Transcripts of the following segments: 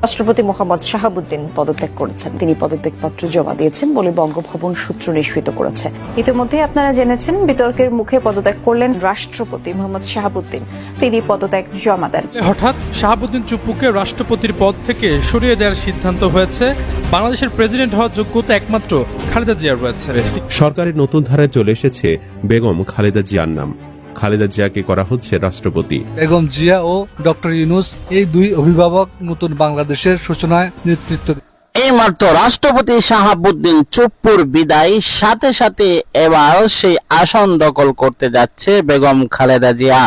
রাষ্ট্রপতি মোহাম্মদ শাহাবুদ্দিন পদত্যাগ করেছেন। তিনি পদত্যাগপত্র জমা দিয়েছেন বলে বঙ্গভবন সূত্র নিশ্চিত করেছে। ইতিমধ্যে আপনারা জেনেছেন বিতর্কের মুখে পদত্যাগ করলেন রাষ্ট্রপতি মোহাম্মদ শাহাবুদ্দিন। তিনি পদত্যাগ জমা দেন। হঠাৎ শাহাবুদ্দিন চুপ্পুকে রাষ্ট্রপতির পদ থেকে সরিয়ে দেওয়ার সিদ্ধান্ত হয়েছে। বাংলাদেশের প্রেসিডেন্ট হওয়ার যোগ্যতা একমাত্র খালেদা জিয়ার রয়েছে। সরকারের নতুন ধারায় চলে এসেছে বেগম খালেদা জিয়ার নাম। খালেদা জিয়াকে করা হচ্ছে রাষ্ট্রপতি। বেগম জিয়া ও ডক্টর ইউনূস এই দুই অভিভাবক নতুন বাংলাদেশের সূচনায় নেতৃত্ব। এইমাত্র রাষ্ট্রপতি শাহাবুদ্দিন চুপ্পুর বিদায়, সাথে সাথে এবার সেই আসন দখল করতে যাচ্ছে বেগম খালেদা জিয়া।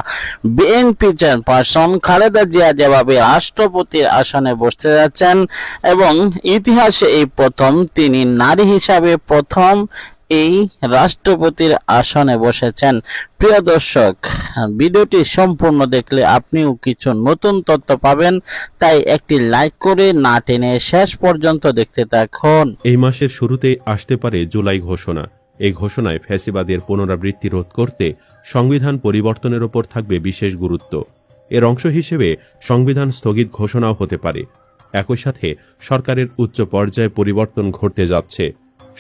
বিএনপি চেয়ারপারসন খালেদা জিয়া যেভাবে রাষ্ট্রপতির আসনে বসতে যাচ্ছেন এবং ইতিহাসে এই প্রথম তিনি নারী হিসাবে প্রথম এই রাষ্ট্রপতির আসনে বসেছেন। প্রিয় দর্শক, ভিডিওটি সম্পূর্ণ দেখলে আপনিও কিছু নতুন তথ্য পাবেন, তাই একটি লাইক করে না টেনে শেষ পর্যন্ত দেখতে থাকুন। এই মাসের শুরুতেই আসতে পারে জুলাই ঘোষণা। এই ঘোষণায় ফ্যাসিবাদের পুনরাবৃত্তি রোধ করতে সংবিধান পরিবর্তনের ওপর থাকবে বিশেষ গুরুত্ব। এর অংশ হিসেবে সংবিধান স্থগিত ঘোষণাও হতে পারে। একই সাথে সরকারের উচ্চ পর্যায়ে পরিবর্তন ঘটতে যাচ্ছে।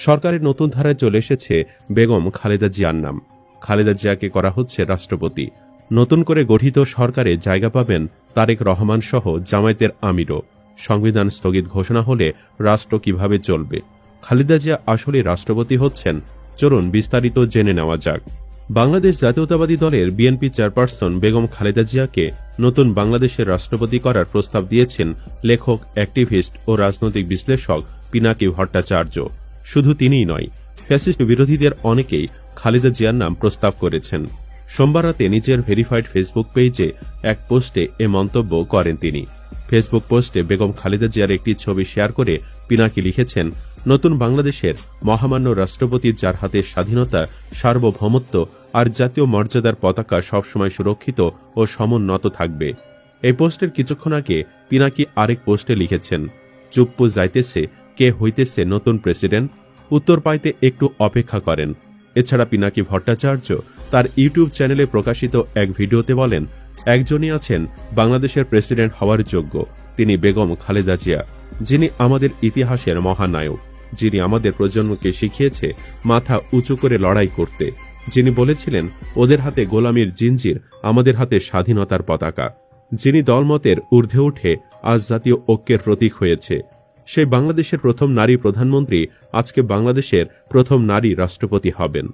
সরকারের নতুন ধারায় চলে এসেছে বেগম খালেদা জিয়ার নাম। খালেদা জিয়াকে করা হচ্ছে রাষ্ট্রপতি। নতুন করে গঠিত সরকারে জায়গা পাবেন তারেক রহমান সহ জামায়াতের আমিরও। সংবিধান স্থগিত ঘোষণা হলে রাষ্ট্র কিভাবে চলবে, খালেদা জিয়া আসলে রাষ্ট্রপতি হচ্ছেন, চলুন বিস্তারিত জেনে নেওয়া যাক। বাংলাদেশ জাতীয়তাবাদী দলের বিএনপি চেয়ারপারসন বেগম খালেদা জিয়াকে নতুন বাংলাদেশের রাষ্ট্রপতি করার প্রস্তাব দিয়েছেন লেখক, অ্যাক্টিভিস্ট ও রাজনৈতিক বিশ্লেষক পিনাকি ভট্টাচার্য। শুধু তিনিই নয়, ফ্যাসিস্ট বিরোধীদের অনেকেই খালেদা জিয়ার নাম প্রস্তাব করেছেন। সোমবার রাতে নিজের ভেরিফাইড ফেসবুক পেজে এক পোস্টে এ মন্তব্য করেন তিনি। ফেসবুক পোস্টে বেগম খালেদা জিয়ার একটি ছবি শেয়ার করে পিনাকি লিখেছেন, নতুন বাংলাদেশের মহামান্য রাষ্ট্রপতি যার হাতে স্বাধীনতা, সার্বভৌমত্ব আর জাতীয় মর্যাদার পতাকা সবসময় সুরক্ষিত ও সমুন্নত থাকবে। এই পোস্টের কিছুক্ষণ আগে পিনাকি আরেক পোস্টে লিখেছেন, চুপ্পু যাইতেছে, কে হইতেছে নতুন প্রেসিডেন্ট, উত্তর পাইতে একটু অপেক্ষা করেন। এছাড়া পিনাকি ভট্টাচার্য তার ইউটিউব চ্যানেলে প্রকাশিত এক ভিডিওতে বলেন, একজনই আছেন বাংলাদেশের প্রেসিডেন্ট হওয়ার যোগ্য, তিনি বেগম খালেদা জিয়া, যিনি আমাদের ইতিহাসের মহানায়ক, যিনি আমাদের প্রজন্মকে শিখিয়েছে মাথা উঁচু করে লড়াই করতে, যিনি বলেছিলেন ওদের হাতে গোলামির জিঞ্জির, আমাদের হাতে স্বাধীনতার পতাকা, যিনি দলমতের ঊর্ধ্বে উঠে আজ জাতীয় ঐক্যের প্রতীক হয়েছে। সেই বাংলাদেশের প্রথম নারী প্রধানমন্ত্রী আজকে বাংলাদেশের প্রথম নারী রাষ্ট্রপতি হবেন।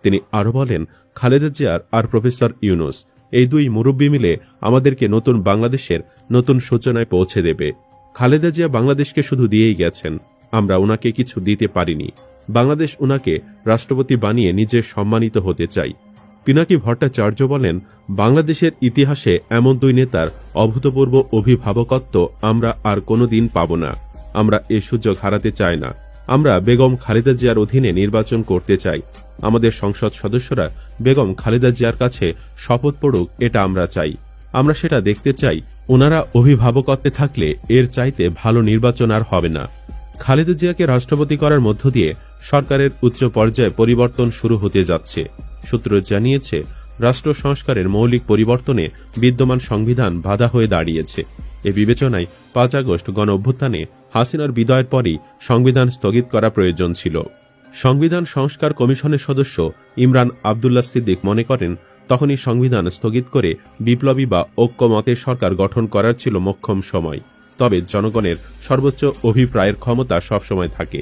তিনি আরো বলেন, খালেদা জিয়ার আর প্রফেসর ইউনূস এই দুই মুরব্বী মিলে আমাদেরকে নতুন বাংলাদেশের নতুন সূচনায় পৌঁছে দেবে। খালেদা জিয়া বাংলাদেশকে শুধু দিয়েই গেছেন, আমরা ওনাকে কিছু দিতে পারিনি। বাংলাদেশ ওনাকে রাষ্ট্রপতি বানিয়ে নিজে সম্মানিত হতে চাই। পিনাকি ভট্টাচার্য বলেন, বাংলাদেশের ইতিহাসে এমন দুই নেতার অভূতপূর্ব অভিভাবকত্ব আমরা আর কোনোদিন পাব না। আমরা এ সুযোগ হারাতে চাই না। আমরা বেগম খালেদা জিয়ার অধীনে নির্বাচন করতে চাই। আমাদের সংসদ সদস্যরা বেগম খালেদা জিয়ার কাছে শপথ পড়ুক, এটা আমরা চাই। আমরা সেটা দেখতে চাই। ওনারা অভিভাবকত্বে থাকলে এর চাইতে ভালো নির্বাচন আর হবে না। খালেদা জিয়াকে রাষ্ট্রপতি করার মধ্য দিয়ে সরকারের উচ্চ পর্যায়ে পরিবর্তন শুরু হতে যাচ্ছে। সূত্র জানিয়েছে, রাষ্ট্র সংস্কারের মৌলিক পরিবর্তনে বিদ্যমান সংবিধান বাধা হয়ে দাঁড়িয়েছে। এ বিবেচনায় 5 আগস্ট গণ অভ্যুত্থানে হাসিনার বিদায়ের পরই সংবিধান স্থগিত করা প্রয়োজন ছিল। সংবিধান সংস্কার কমিশনের সদস্য ইমরান আবদুল্লাহ সিদ্দিক মনে করেন, তখনই সংবিধান স্থগিত করে বিপ্লবী বা ঐক্যমতের সরকার গঠন করার ছিল মোক্ষম সময়। তবে জনগণের সর্বোচ্চ অভিপ্রায়ের ক্ষমতা সবসময় থাকে।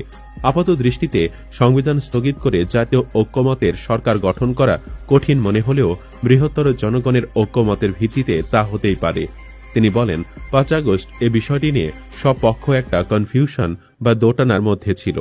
আপাত দৃষ্টিতে সংবিধান স্থগিত করে জাতীয় ঐক্যমতের সরকার গঠন করা কঠিন মনে হলেও বৃহত্তর জনগণের ঐক্যমতের ভিত্তিতে তা হতেই পারে। তিনি বলেন, 5 আগস্ট এ বিষয়টি নিয়ে সব পক্ষ একটা কনফিউশন বা দোটানার মধ্যে ছিল,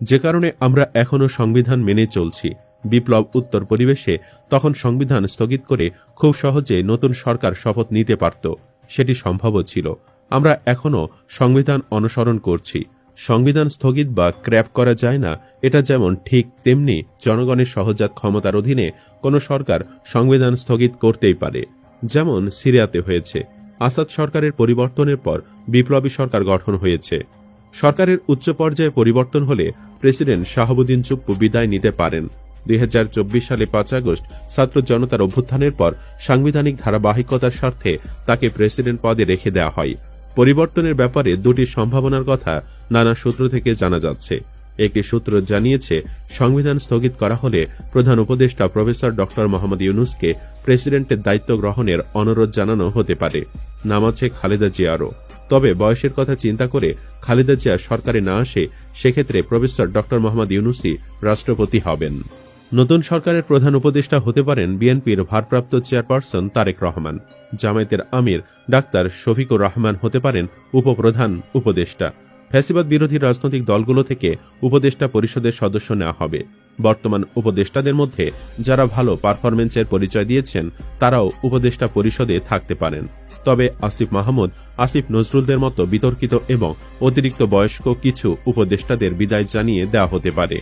যে কারণে আমরা এখনও সংবিধান মেনে চলছি। বিপ্লব উত্তর পরিবেশে তখন সংবিধান স্থগিত করে খুব সহজে নতুন সরকার শপথ নিতে পারত, সেটি সম্ভবও ছিল। আমরা এখনও সংবিধান অনুসরণ করছি। সংবিধান স্থগিত বা ক্র্যাপ করা যায় না, এটা যেমন ঠিক তেমনি জনগণের সহজাত ক্ষমতার অধীনে কোনো সরকার সংবিধান স্থগিত করতেই পারে, যেমন সিরিয়াতে হয়েছে। আসাদ সরকারের পরিবর্তনের পর বিপ্লবী সরকার গঠন হয়েছে। সরকারের উচ্চ পর্যায়ে পরিবর্তন হলে প্রেসিডেন্ট শাহাবুদ্দিন চুপ্পু বিদায় নিতে পারেন। 2024 সালে 5 আগস্ট ছাত্র জনতার অভ্যুত্থানের পর সাংবিধানিক ধারাবাহিকতার স্বার্থে তাকে প্রেসিডেন্ট পদে রেখে দেওয়া হয়। পরিবর্তনের ব্যাপারে দুটি সম্ভাবনার কথা নানা সূত্র থেকে জানা যাচ্ছে। একটি সূত্র জানিয়েছে, সংবিধান স্থগিত করা হলে প্রধান উপদেষ্টা প্রফেসর ডক্টর মোহাম্মদ ইউনূসকে প্রেসিডেন্টের দায়িত্ব গ্রহণের অনুরোধ জানানো হতে পারে। নাম আছে খালেদা জিয়ারও। তবে বয়সের কথা চিন্তা করে খালেদা জিয়া সরকারে না আসে সেক্ষেত্রে প্রফেসর ডক্টর মোহাম্মদ ইউনূসই রাষ্ট্রপতি হবেন। নতুন সরকারের প্রধান উপদেষ্টা হতে পারেন বিএনপির ভারপ্রাপ্ত চেয়ারপারসন তারেক রহমান। জামায়াতের আমির ডাক্তার শফিকুর রহমান হতে পারেন উপপ্রধান উপদেষ্টা। ফ্যাসিবাদ বিরোধী রাজনৈতিক দলগুলো থেকে উপদেষ্টা পরিষদের সদস্য নেওয়া হবে। বর্তমান উপদেষ্টাদের মধ্যে যারা ভালো পারফরমেন্সের পরিচয় দিয়েছেন তারাও উপদেষ্টা পরিষদে থাকতে পারেন। তবে আসিফ মাহমুদ, আসিফ নজরুলদের মতো বিতর্কিত এবং অতিরিক্ত বয়স্ক কিছু উপদেষ্টাদের বিদায় জানিয়ে দেওয়া হতে পারে।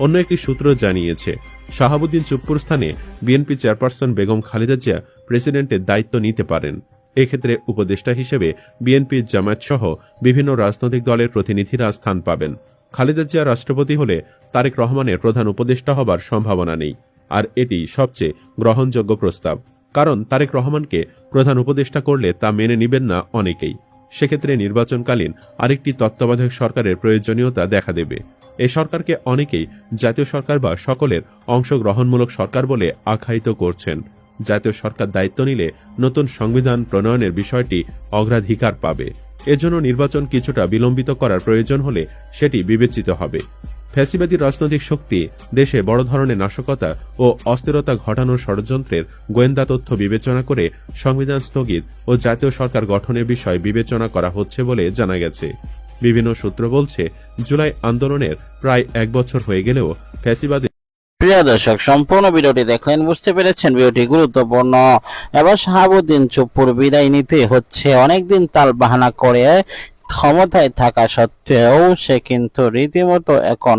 অন্য একটি সূত্র জানিয়েছে, শাহাবুদ্দিন চুপ্পুর স্থানে বিএনপি চেয়ারপারসন বেগম খালেদা জিয়া প্রেসিডেন্টের দায়িত্ব নিতে পারেন। এক্ষেত্রে উপদেষ্টা হিসেবে বিএনপি, জামায়াত সহ বিভিন্ন রাজনৈতিক দলের প্রতিনিধিরা স্থান পাবেন। খালেদা জিয়া রাষ্ট্রপতি হলে তারেক রহমানের প্রধান উপদেষ্টা হবার সম্ভাবনা নেই, আর এটি সবচেয়ে গ্রহণযোগ্য প্রস্তাব। কারণ তারেক রহমানকে প্রধান উপদেষ্টা করলে তা মেনে নেবেন না অনেকেই। সেক্ষেত্রে নির্বাচনকালীন আরেকটি তত্ত্বাবধায়ক সরকারের প্রয়োজনীয়তা দেখা দেবে। এই সরকারকে অনেকেই জাতীয় সরকার বা সকলের অংশগ্রহণমূলক সরকার বলে আখ্যায়িত করছেন। জাতীয় সরকার দায়িত্ব নিলে নতুন সংবিধান প্রণয়নের বিষয়টি অগ্রাধিকার পাবে। এজন্য নির্বাচন কিছুটা বিলম্বিত করার প্রয়োজন হলে সেটি বিবেচিত হবে। ফ্যাসিবাদী রাজনৈতিক শক্তি দেশে বড় ধরনের নাশকতা ও অস্থিরতা ঘটানোর ষড়যন্ত্রের গোয়েন্দা তথ্য বিবেচনা করে সংবিধান স্থগিত ও জাতীয় সরকার গঠনের বিষয় বিবেচনা করা হচ্ছে বলে জানা গেছে। বিভিন্ন সূত্র বলছে, জুলাই আন্দোলনের প্রায় 1 বছর হয়ে গেলেও ফ্যাসিবাদী। প্রিয় দর্শক, সম্পূর্ণ ভিডিওটি দেখলেন, বুঝতে পেরেছেন ভিডিওটি গুরুত্বপূর্ণ। এবার শাহাবুদ্দিন চুপ্পুর বিদায় নিতে হচ্ছে। অনেকদিন তাল বাহানা করে ক্ষমতায় থাকা সত্ত্বেও সে কিন্তু রীতিমতো এখন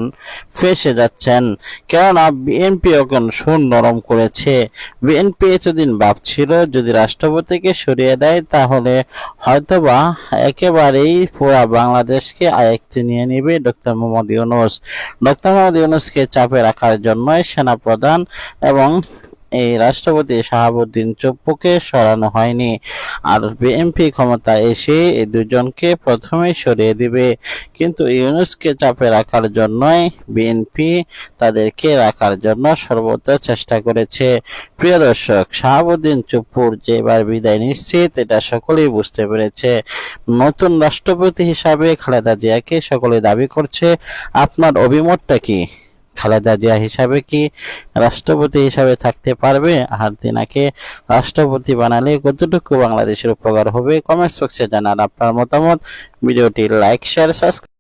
ফেসে যাচ্ছেন। কেননা বিএনপি এখন সুর নরম করেছে। বিএনপি এতদিন ভাবছিল যদি রাষ্ট্রপতিকে সরিয়ে দেয় তাহলে হয়তোবা একেবারেই পুরা বাংলাদেশকে আয়ত্তে নিয়ে নেবে ডক্টর মোহাম্মদ ইউনূস। ডক্টর মোহাম্মদ ইউনূসকে চাপে রাখার জন্যই সেনাপ্রধান এবং এই রাষ্ট্রপতি শাহাবুদ্দিন চুপ্পুকে সরানো হয়নি। আর বিএনপি ক্ষমতা এসে এই দুজনকে প্রথমেই সরিয়ে দিবে, কিন্তু ইউনূসকে চাপে রাখার জন্যই বিএনপি তাদেরকে রাখার জন্য সর্বোচ্চ চেষ্টা করেছে। প্রিয় দর্শক, শাহাবুদ্দিন চুপ্পুর যে এবার বিদায় নিশ্চিত এটা সকলেই বুঝতে পেরেছে। নতুন রাষ্ট্রপতি হিসাবে খালেদা জিয়াকে সকলে দাবি করছে। আপনার অভিমতটা কি? খালেদা জিয়া হিসাবে কি রাষ্ট্রপতি হিসাবে থাকতে পারবে? আর তিনাকে রাষ্ট্রপতি বানালে কতটুকু বাংলাদেশের উপকার হবে? কমেন্টস বক্সে জানান আপনার মতামত। ভিডিওটি লাইক, শেয়ার, সাবস্ক্রাইব